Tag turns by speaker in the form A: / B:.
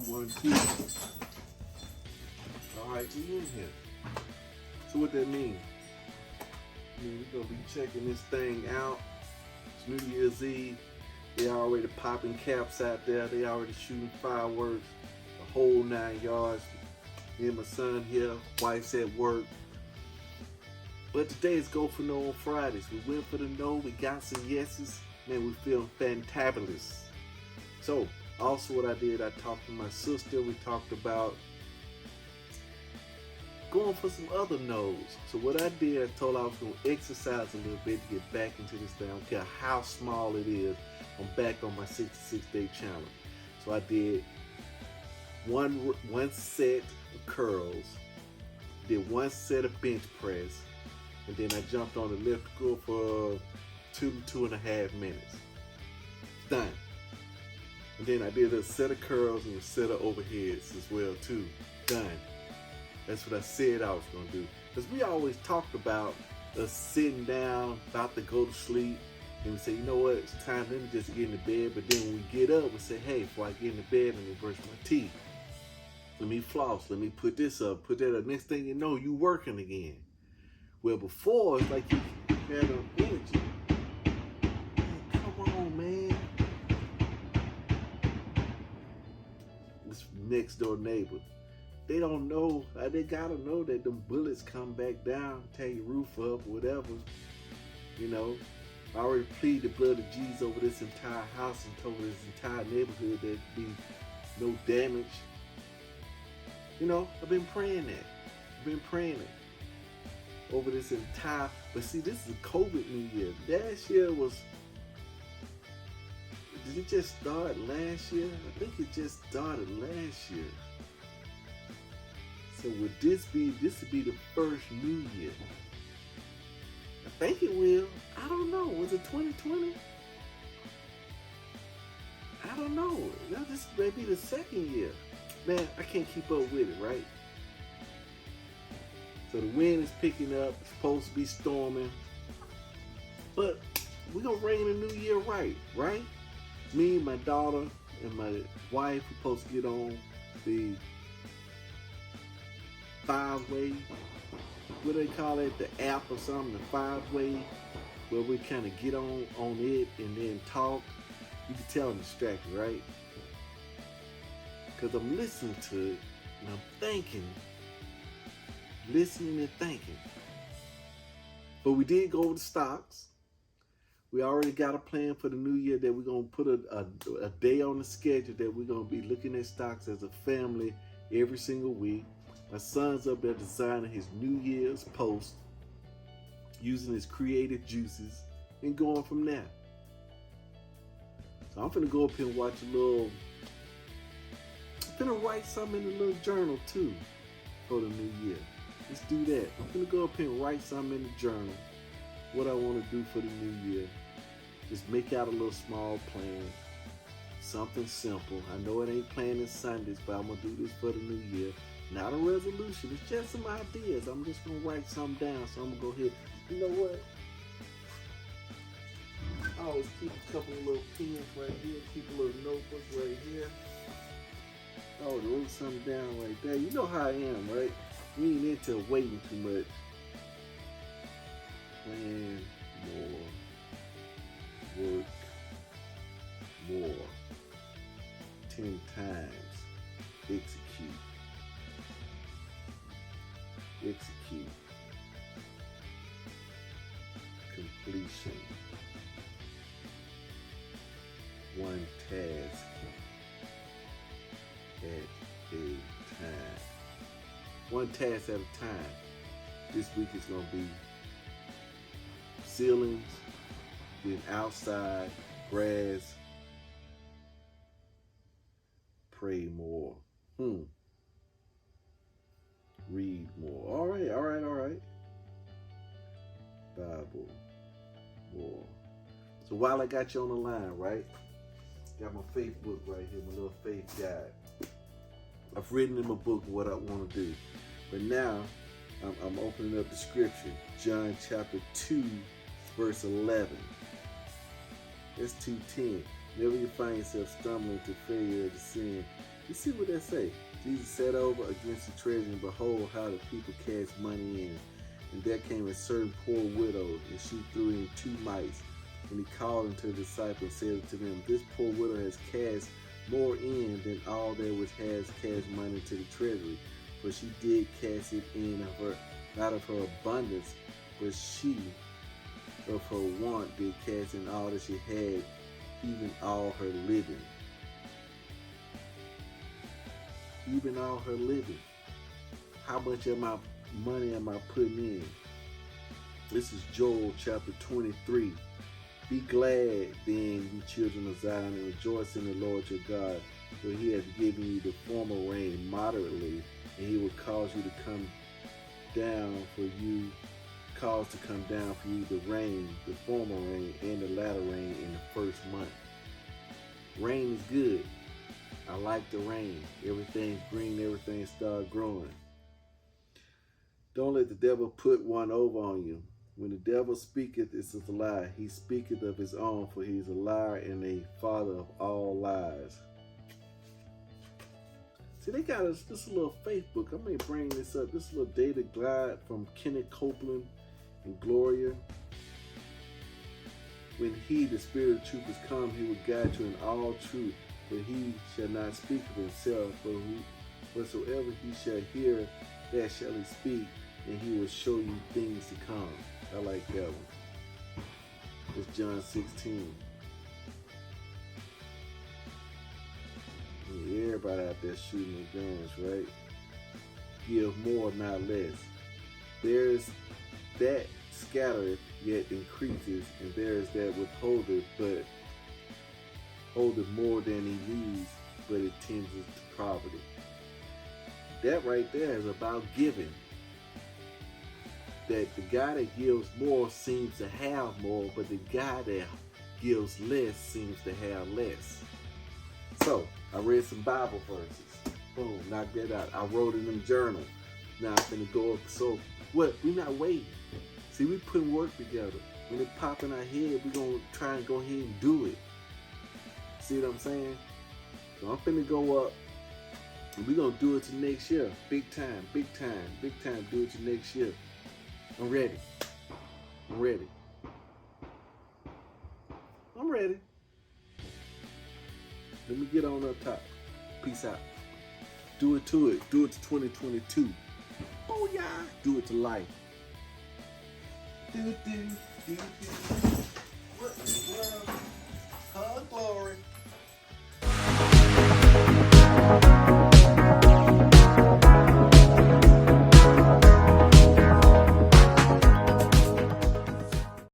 A: 1, 2. Alright, we in here. So what that mean? We're gonna be checking this thing out. It's New Year's Eve. They already popping caps out there. They already shooting fireworks. The whole 9 yards. Me and my son here. Wife's at work. But today is Go For No on Fridays. We went for the no. We got some yeses. Man, we feel fantabulous. So, also what I did, I talked to my sister. We talked about going for some other no's. So what I did, I told her I was going to exercise a little bit to get back into this thing. I don't care how small it is. I'm back on my 66-day challenge. So I did one set of curls, did 1 set of bench press, and then I jumped on the elliptical for 2.5 minutes. Done. And then I did a set of curls and a set of overheads as well too. Done. That's what I said I was gonna do. Because we always talked about us sitting down, about to go to sleep, and we say, you know what, it's time, let me just get in the bed. But then when we get up, we say, hey, before I get in the bed, let me brush my teeth. Let me floss, let me put this up, put that up. Next thing you know, you working again. Well, before, it's like you had no energy. Man, come on, man. This next door neighbor, they don't know, they gotta know that them bullets come back down, tear your roof up, whatever. You know, I already plead the blood of Jesus over this entire house and over this entire neighborhood that be no damage. You know, I've been praying that. I've been praying it over this entire, but see, this is a COVID New Year. Last year was, did it just start last year? I think it just started last year. So would this would be the first New Year? I think it will. I don't know. Was it 2020? I don't know. Now this may be the second year. Man, I can't keep up with it, right? So the wind is picking up. It's supposed to be storming. But we're going to ring the new year right? Me, my daughter, and my wife are supposed to get on the 5-way, what do they call it, the app or something, the 5-way, where we kind of get on it and then talk. You can tell I'm distracted, right? Because I'm listening to it and I'm thinking, listening and thinking. But we did go over the stocks. We already got a plan for the new year that we're going to put a day on the schedule that we're going to be looking at stocks as a family every single week. My son's up there designing his New Year's post, using his creative juices, and going from there. So I'm finna go up here and watch a little, I'm finna write something in a little journal too for the new year. Let's do that. I'm finna go up here and write something in the journal, what I wanna do for the new year. Just make out a little small plan, something simple. I know it ain't planning Sundays, but I'm gonna do this for the new year. Not a resolution, it's just some ideas. I'm just gonna write something down, so I'm gonna go ahead. You know what? I always keep a couple of little pens right here, keep a little notebook right here. Oh, wrote something down right there. You know how I am, right? We ain't into waiting too much. Plan more, work more, 10 times, execute, completion, 1 task at a time. 1 task at a time. This week is going to be ceilings, then outside, grass, pray more. Read more. All right. Bible more. So while I got you on the line, right? Got my faith book right here, my little faith guide. I've written in my book what I want to do. But now I'm opening up the scripture. John chapter 2, verse 11. That's 2:10. Whenever you find yourself stumbling to failure to sin, just see what that say. Jesus sat over against the treasure, and behold, how the people cast money in. And there came a certain poor widow, and she threw in 2 mites. And he called unto the disciples and said to them, This poor widow has cast more in than all that which has cast money into the treasury. For she did cast it in of her, not of her abundance, but she of her want did cast in all that she had, even all her living. Even all her living. How much of my money am I putting in? This is Joel chapter 23. Be glad then, ye children of Zion, and rejoice in the Lord your God, for he hath given you the former rain moderately, and he will cause you to come down for you, cause to come down for you the rain, the former rain, and the latter rain in the first month. Rain is good. I like the rain. Everything's green, everything start growing. Don't let the devil put one over on you. When the devil speaketh, this is a lie. He speaketh of his own, for he is a liar and a father of all lies. See, they got this little faith book. I may bring this up. This little data guide from Kenneth Copeland and Gloria. When he, the Spirit of truth, is come, he will guide you in all truth. For he shall not speak of himself, but whatsoever he shall hear, that shall he speak, and he will show you things to come. I like that one. It's John 16. Yeah, everybody out there shooting their guns, right? Give more, not less. There's that scattereth, yet increases, and there is that withholdeth, but holdeth more than he needs, but it tends to poverty. That right there is about giving. That the guy that gives more seems to have more, but the guy that gives less seems to have less. So, I read some Bible verses. Boom, knocked that out. I wrote in them journal. Now I'm finna go up. So, what? We're not waiting. See, we putting work together. When it pop in our head, we're going to try and go ahead and do it. See what I'm saying? So I'm finna go up. And we're going to do it to next year. Big time, big time, big time. Do it to next year. I'm ready. I'm ready. I'm ready. Let me get on up top. Peace out. Do it to it. Do it to 2022. Oh yeah. Do it to life. Do. What in the world?